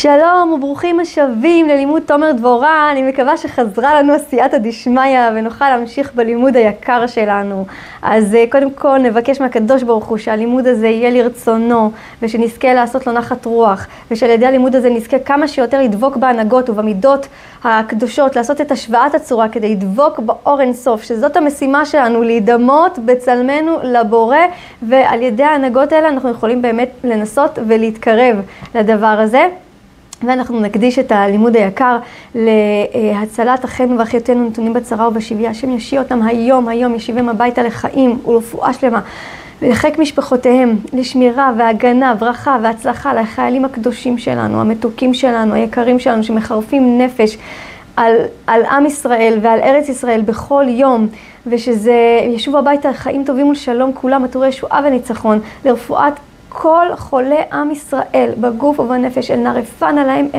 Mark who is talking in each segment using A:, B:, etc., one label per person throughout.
A: שלום וברוכים השבים ללימוד תומר דבורה. אני מקווה שחזרה לנו עשייתא דשמיא ונוכל להמשיך בלימוד היקר שלנו. אז קודם כל נבקש מהקדוש ברוך הוא שהלימוד הזה יהיה לרצונו ושנזכה לעשות לו נחת רוח, ושעל ידי הלימוד הזה נזכה כמה שיותר לדבוק בהנהגות ובמידות הקדושות, לעשות את השוואת הצורה כדי לדבוק באור אינסוף, שזאת המשימה שלנו, להידמות בצלמנו לבורא, ועל ידי ההנהגות האלה אנחנו יכולים באמת לנסות ולהתקרב לדבר הזה. ואנחנו נקדיש את הלימוד היקר להצלת אחינו ואחיותינו נתונים בצרה ובשביה. השם ישיע אותם היום ישיבם הביתה לחיים ולרפואה שלמה, ולחיק משפחותיהם, לשמירה והגנה, ברכה והצלחה לחיילים הקדושים שלנו, המתוקים שלנו, היקרים שלנו, שמחרפים נפש על עם ישראל ועל ארץ ישראל בכל יום, ושזה ישוב הביתה חיים טובים ולשלום כולם, עטורי ישועה וניצחון, לרפואת כל חולי עם ישראל בגוף ובנפש, אל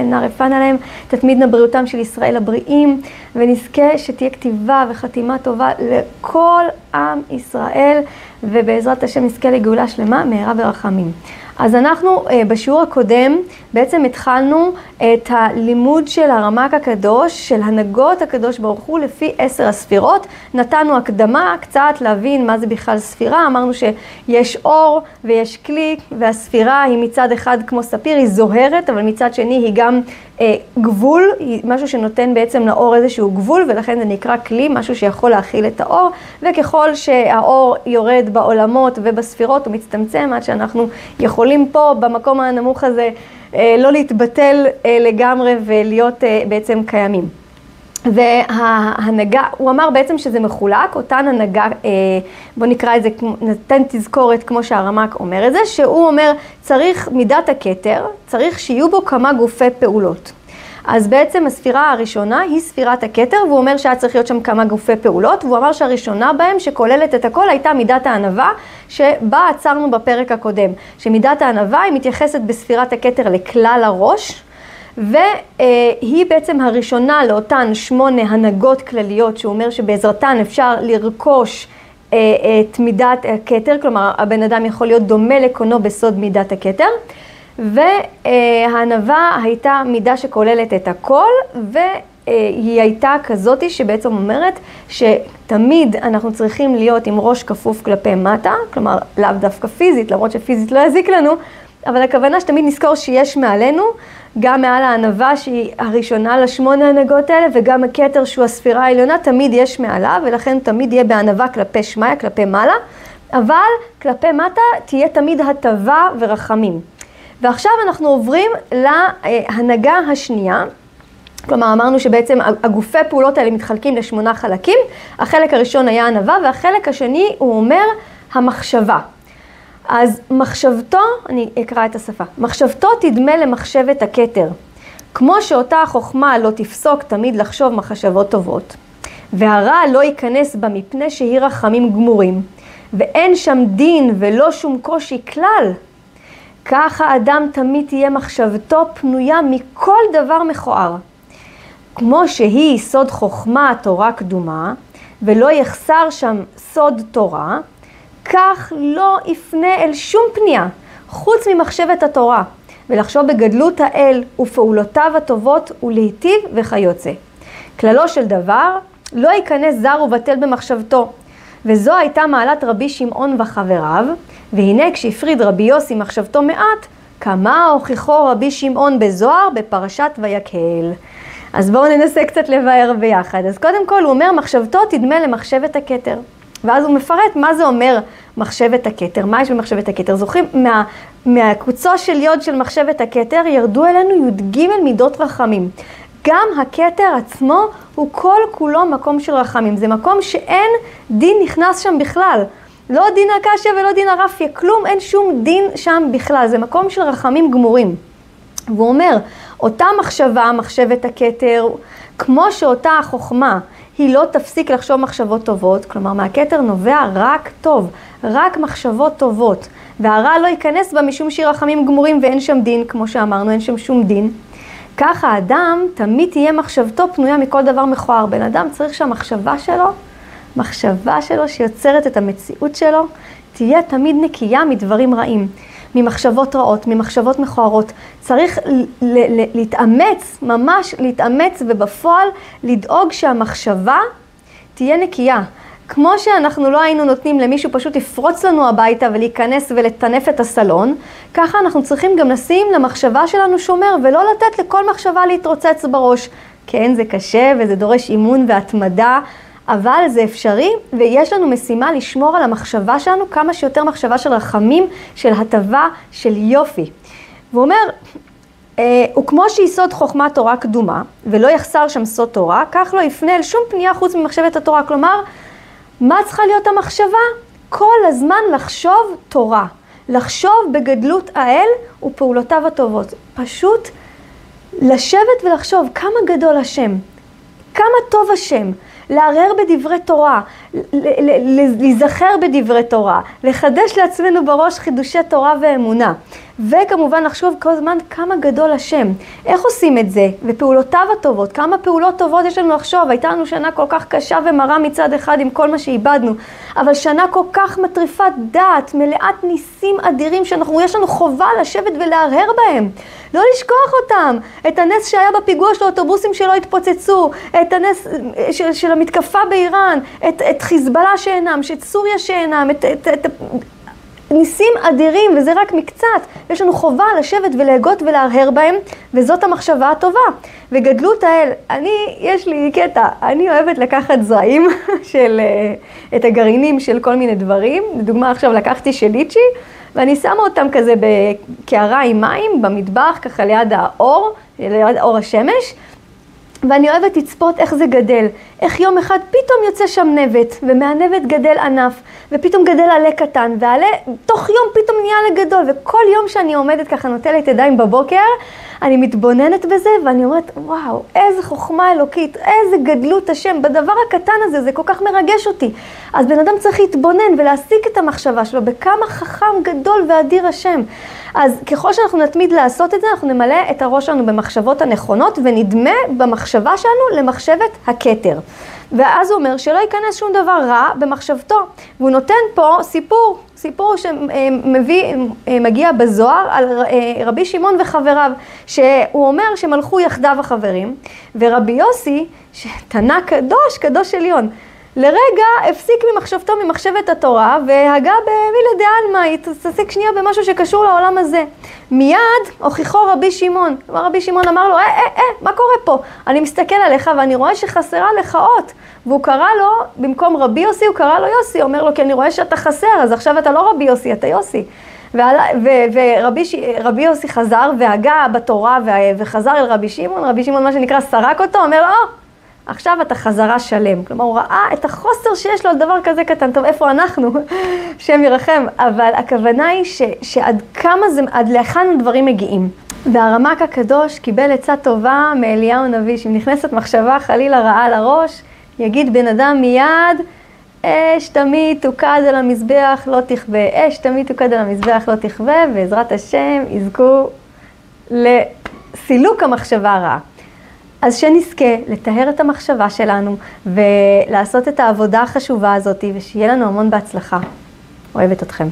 A: נערפן עליהם, תתמידנה בריאותם של ישראל הבריאים, ונזכה שתהיה כתיבה וחתימה טובה לכל עם ישראל, ובעזרת השם נזכה לגאולה שלמה מהרה ורחמים. אז אנחנו בשיעור הקודם בעצם התחלנו את הלימוד של הרמ"ק הקדוש, של הנהגות הקדוש ברוך הוא לפי 10 הספירות. נתנו הקדמה קצת להבין מה זה בכלל ספירה. אמרנו שיש אור ויש כלי, והספירה היא מצד אחד כמו ספיר, היא זוהרת, אבל מצד שני היא גם גבול, היא משהו שנותן בעצם לאור איזשהו גבול, ולכן זה נקרא כלי, משהו שיכול להכיל את האור, וככל שהאור יורד בעולמות ובספירות הוא מצטמצם, עד שאנחנו יכולים פה במקום הנמוך הזה לא להתבטל לגמרי ולהיות בעצם קיימים. וההנהגה, הוא אמר בעצם שזה מחולק, אותן הנהגה, בוא נקרא את זה, נתן תזכורת כמו שהרמ"ק אומר את זה, שהוא אומר צריך מידת הכתר, צריך שיהיו בו כמה גופי פעולות. אז בעצם הספירה הראשונה היא ספירת הכתר, והוא אומר שהיה צריך להיות שם כמה גופי פעולות, והוא אמר שהראשונה בהם שכוללת את הכל הייתה מידת הענווה, שבה עצרנו בפרק הקודם, שמידת הענווה היא מתייחסת בספירת הכתר לכלל הראש, והיא בעצם הראשונה לאותן 8 הנהגות כלליות, שהוא אומר שבעזרתן אפשר לרכוש את מידת הכתר, כלומר הבן אדם יכול להיות דומה לקונו בסוד מידת הכתר, והענווה הייתה מידה שכוללת את הכל, והיא הייתה כזאת שבעצם אומרת שתמיד אנחנו צריכים להיות עם ראש כפוף כלפי מטה, כלומר לאו דווקא פיזית, למרות שפיזית לא יזיק לנו, אבל הכוונה שתמיד נזכור שיש מעלינו, גם מעל הענווה שהיא הראשונה ל8 הנהגות האלה, וגם הכתר שהוא הספירה העליונה, תמיד יש מעליו, ולכן תמיד יהיה בענווה כלפי שמיה, כלפי מעלה, אבל כלפי מטה תהיה תמיד הטבה ורחמים. ועכשיו אנחנו עוברים להנהגה השנייה, כלומר אמרנו שבעצם הגופי פעולות האלה מתחלקים ל8 חלקים, החלק הראשון היה ענווה, והחלק השני הוא אומר המחשבה. אז מחשבתו, אני אקרא את השפה, מחשבתו תדמה למחשבת הכתר, כמו שאותה החוכמה לא תפסוק תמיד לחשוב מחשבות טובות, והרע לא ייכנס בה מפני שהיא רחמים גמורים, ואין שם דין ולא שום קושי כלל. ככה אדם תמיד תהיה מחשבתו פנויה מכל דבר מכוער. כמו שהיא סוד חוכמה תורה קדומה, ולא יחסר שם סוד תורה, כך לא יפנה אל שום פנייה, חוץ ממחשבת התורה, ולחשוב בגדלות האל ופעולותיו הטובות ולהיטיב וכיוצא. כללו של דבר, לא ייכנס זר ובטל במחשבתו, וזו הייתה מעלת רבי שמעון וחבריו, והנה כשהפריד רבי יוסי מחשבתו מעט, כמה הוכיחו רבי שמעון בזוהר בפרשת ויקהל. אז בואו ננסה קצת לבאר ביחד. אז קודם כל הוא אומר מחשבתו תדמה למחשבת הכתר. ואז הוא מפרט מה זה אומר מחשבת הכתר, מה יש במחשבת הכתר. זוכרים, מהקוצו של יוד של מחשבת הכתר ירדו אלינו י"ג מידות רחמים. גם הכתר עצמו הוא כל כולו מקום של רחמים. זה מקום שאין דין נכנס שם בכלל. לא דין הקשיא ולא דין הרפיא, כלום, אין שום דין שם בכלל. זה מקום של רחמים גמורים. והוא אומר, אותה מחשבה, מחשבת הכתר, כמו שאותה החוכמה, היא לא תפסיק לחשוב מחשבות טובות, כלומר מהכתר נובע רק טוב, רק מחשבות טובות, והרע לא ייכנס בה משום שהיא רחמים גמורים ואין שם דין, כמו שאמרנו, אין שם שום דין. ככה האדם תמיד תהיה מחשבתו פנויה מכל דבר מכוער. בן אדם צריך שהמחשבה שלו שיוצרת את המציאות שלו, תהיה תמיד נקייה מדברים רעים. ממחשבות רעות, ממחשבות מכוערות. צריך להתאמץ, ממש להתאמץ ובפועל לדאוג שהמחשבה תהיה נקייה. כמו שאנחנו לא היינו נותנים למישהו פשוט לפרוץ לנו הביתה ולהיכנס ולטנף את הסלון, ככה אנחנו צריכים גם לשים למחשבה שלנו שומר ולא לתת לכל מחשבה להתרוצץ בראש. כן, זה קשה וזה דורש אימון והתמדה, אבל זה אפשרי ויש לנו משימה לשמור על המחשבה שלנו כמה שיותר מחשבה של רחמים, של הטבה, של יופי. והוא אומר, וכמו שיסוד חוכמת תורה קדומה ולא יחסר שם סוד תורה, כך לא יפנה אל שום פנייה חוץ ממחשבת התורה. כלומר, מה צריכה להיות המחשבה? כל הזמן לחשוב תורה, לחשוב בגדלות האל ופעולותיו הטובות. פשוט לשבת ולחשוב כמה גדול השם, כמה טוב השם, לערער בדברי תורה, להיזכר בדברי תורה, לחדש לעצמנו בראש חידושי תורה ואמונה. וכמובן לחשוב כל הזמן כמה גדול השם. איך עושים את זה? ופעולותיו הטובות, כמה פעולות טובות יש לנו לחשוב. הייתה לנו שנה כל כך קשה ומרה מצד אחד עם כל מה שאיבדנו, אבל שנה כל כך מטריפת דעת, מלאת ניסים אדירים יש לנו חובה לשבת ולהרהר בהם. לא לשכוח אותם. את הנס שהיה בפיגוע של האוטובוסים שלא התפוצצו, את הנס של המתקפה באיראן, את חיזבאללה שאינם, את סוריה שאינם, את ניסים אדירים, וזה רק מקצת. יש לנו חובה לשבת ולהגות ולהרהר בהם, וזאת המחשבה הטובה. וגדלות האל, יש לי קטע, אני אוהבת לקחת זרעים את הגרעינים של כל מיני דברים. לדוגמה, עכשיו לקחתי של ליצ'י, ואני שמה אותם כזה בקערה עם מים, במטבח, ככה ליד האור, ליד אור השמש, ואני אוהבת לצפות איך זה גדל, איך יום אחד פתאום יוצא שם נבט, ומהנבט גדל ענף, ופתאום גדל עלה קטן, ועלה תוך יום פתאום נהיה עלה גדול, וכל יום שאני עומדת ככה נוטלת ידיים בבוקר, אני מתבוננת בזה, ואני אומרת, וואו, איזה חוכמה אלוקית, איזה גדלות השם, בדבר הקטן הזה, זה כל כך מרגש אותי. אז בן אדם צריך להתבונן ולהסיק את המחשבה שלו, בכמה חכם גדול ואדיר השם. אז ככל שאנחנו נתמיד לעשות את זה, אנחנו נמלא את הראש שלנו במחשבות הנכונות, ונדמה במחשבה שלנו למחשבת הכתר. ואז הוא אומר שלא ייכנס שום דבר רע במחשבתו. והוא נותן פה סיפור שמגיע בזוהר על רבי שמעון וחבריו, שהוא אומר שהם הלכו יחדיו החברים, ורבי יוסי, תנא קדוש עליון, לרגע הפסיק ממחשבתו ממחשבת התורה, והגע במילי דעלמא, התעסק שנייה במשהו שקשור לעולם הזה. מיד הוכיחו רבי שמעון. רבי שמעון אמר לו, מה קורה פה? אני מסתכל עליך ואני רואה שחסרה לך אות. והוא קרא לו, במקום רבי יוסי, הוא קרא לו יוסי. הוא אומר לו, כי אני רואה שאתה חסר, אז עכשיו אתה לא רבי יוסי, אתה יוסי. ורבי יוסי חזר והגע בתורה וחזר אל רבי שמעון. רבי שמעון, מה שנקרא, סרק אותו, אומר לו, עכשיו אתה חזרה שלם. כלומר, הוא ראה את החוסר שיש לו על דבר כזה קטן. טוב, איפה אנחנו? שם ירחם. אבל הכוונה היא שעד כמה זה, עד להיכן הדברים מגיעים. והרמ"ק הקדוש קיבל עצה טובה מאליהו הנביא, שאם נכנסת מחשבה חלילה רעה לראש, יגיד בן אדם מיד, אש תמיד תוקד על המזבח לא תכבה, אש תמיד תוקד על המזבח לא תכבה, בעזרת השם יזכו לסילוק המחשבה הרעה. אז שנזכה לטהר את המחשבה שלנו ולעשות את העבודה החשובה הזאת, ושיהיה לנו המון בהצלחה. אוהבת אתכם.